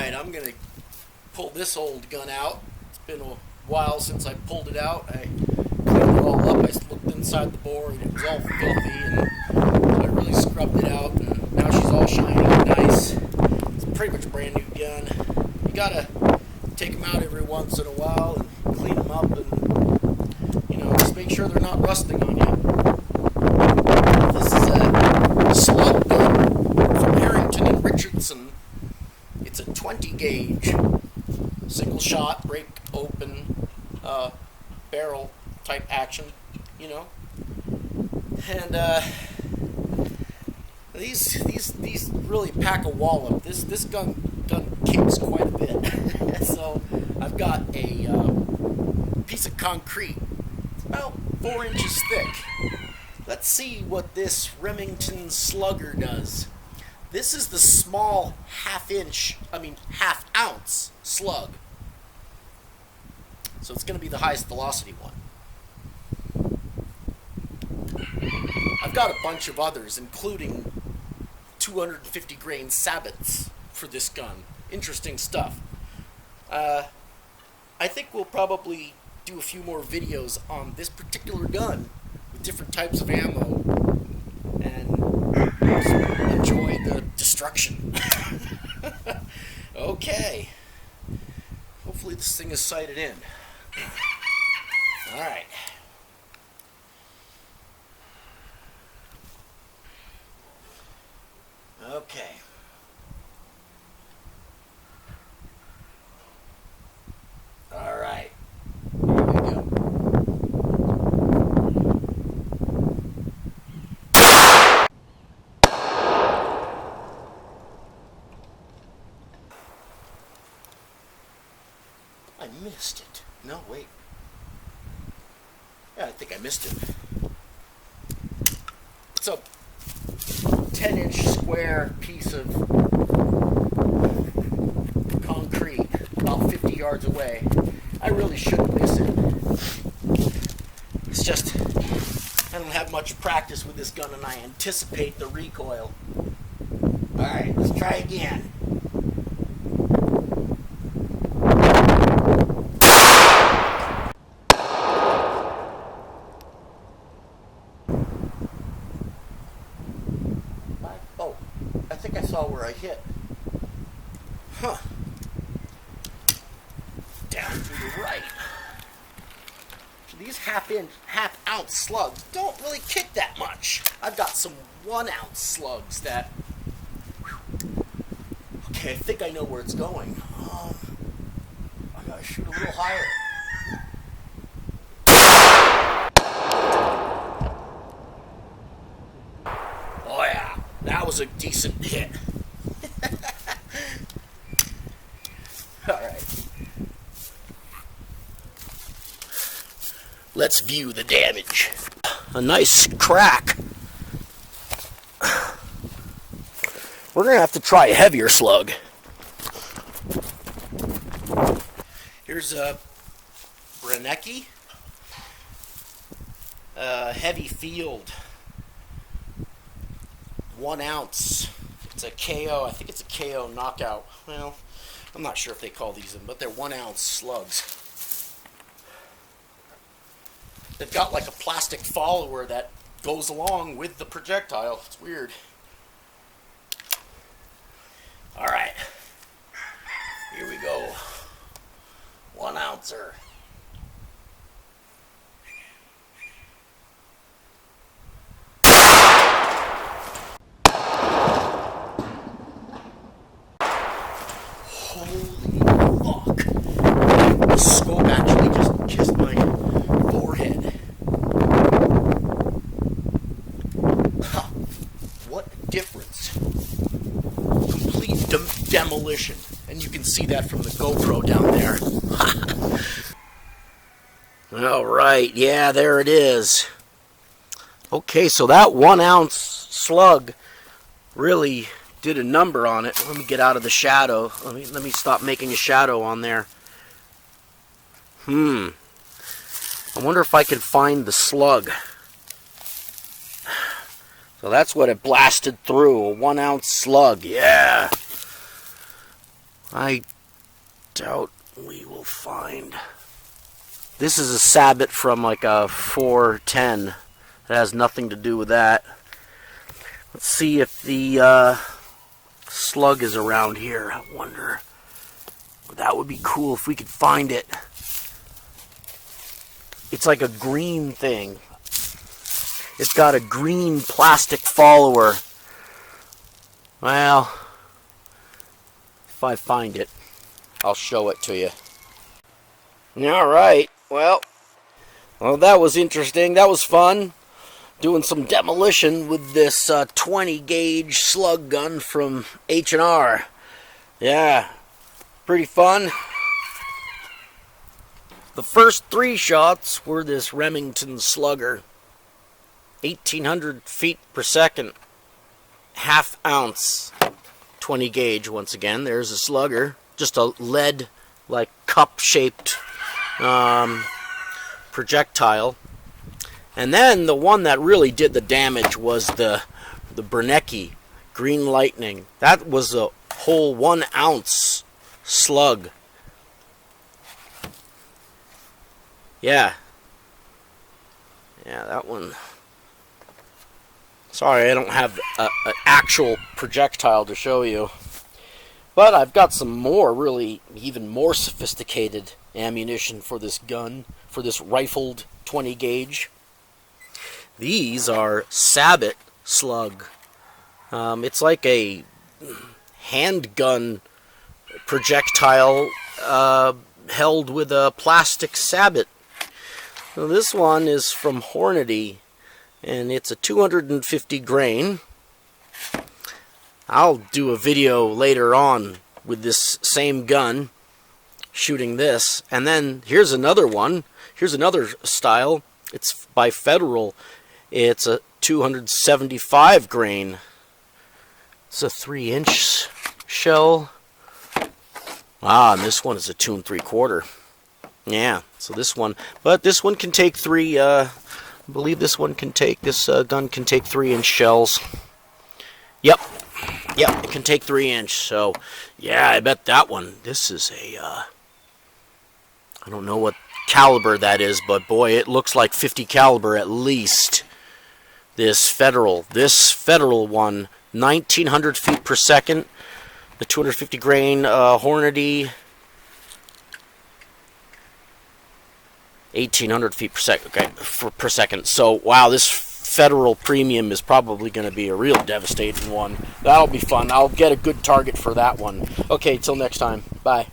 Alright, I'm going to pull this old gun out. It's been a while since I pulled it out. I cleaned it all up. I looked inside the bore and it was all filthy, and so I really scrubbed it out, and now she's all shiny and nice. It's pretty much a brand new gun. You gotta take them out every once in a while and clean them up, and just make sure they're not rusting on you. This is a slug gun from Remington and Richardson. It's a 20 gauge, single shot, break open, barrel type action, and these really pack a wallop. This gun kicks quite a bit. So I've got a piece of concrete. It's about 4 inches thick. Let's see what this Remington Slugger does. This is the small half ounce slug. So it's going to be the highest velocity one. I've got a bunch of others, including 250 grain sabots for this gun. Interesting stuff. I think we'll probably do a few more videos on this particular gun with different types of ammo and enjoy the destruction. Okay. Hopefully this thing is sighted in. Alright. Okay. Alright. Here we go. I missed it. No, wait. Yeah, I think I missed it. It's a 10-inch square piece of concrete about 50 yards away. I really shouldn't miss it. It's just I don't have much practice with this gun, and I anticipate the recoil. Alright, let's try again. Oh, I think I saw where I hit. Huh. Down to the right. So these half ounce slugs don't really kick that much. I've got some 1 ounce slugs that... Okay, I think I know where it's going. I gotta shoot a little higher. Oh yeah, that was a decent hit. Alright. Let's view the damage. A nice crack. We're going to have to try a heavier slug. Here's a Brenecki. Heavy field. 1 ounce. It's a KO. I think it's a KO knockout. Well, I'm not sure if they call these them, but they're 1 ounce slugs. They've got like a plastic follower that goes along with the projectile. It's weird. Alright. Here we go. 1 ouncer. Holy fuck. The scope actually just kissed my forehead. Huh. What a difference. Complete demolition. And you can see that from the GoPro down there. Alright, yeah, there it is. Okay, so that 1 ounce slug really did a number on it. Let me get out of the shadow. Let me stop making a shadow on there. I wonder if I can find the slug. So that's what it blasted through, a 1 ounce slug. Yeah. I doubt we will find. This is a sabot from like a 410. It has nothing to do with that. Let's see if the slug is around here. I wonder. That would be cool if we could find it. It's like a green thing. It's got a green plastic follower. Well, if I find it, I'll show it to you. Alright, well, that was interesting. That was fun. Doing some demolition with this 20 gauge slug gun from H&R. Yeah, pretty fun. The first 3 shots were this Remington Slugger. 1800 feet per second. Half ounce. 20 gauge once again. There's a slugger. Just a lead, like cup-shaped projectile. And then the one that really did the damage was the Bernecki Green Lightning. That was a whole 1 ounce slug. Yeah, that one. Sorry, I don't have an actual projectile to show you. But I've got some more, really, even more sophisticated ammunition for this gun, for this rifled 20 gauge. These are sabot slug. It's like a handgun projectile held with a plastic sabot. So this one is from Hornady, and it's a 250 grain. I'll do a video later on with this same gun, shooting this. And then here's another one. Here's another style. It's by Federal. It's a 275 grain. It's a 3-inch shell. And this one is a 2 3/4. Yeah, so this one, but this one can take 3, I believe this one can take, this gun can take 3-inch shells. Yep, it can take 3-inch, so, yeah, I bet that one, this is a, I don't know what caliber that is, but boy, it looks like 50 caliber at least. This Federal one, 1900 feet per second, the 250 grain Hornady, 1800 feet per second. Okay, per second. So wow, this Federal Premium is probably going to be a real devastating one. That'll be fun. I'll get a good target for that one. Okay, till next time. Bye.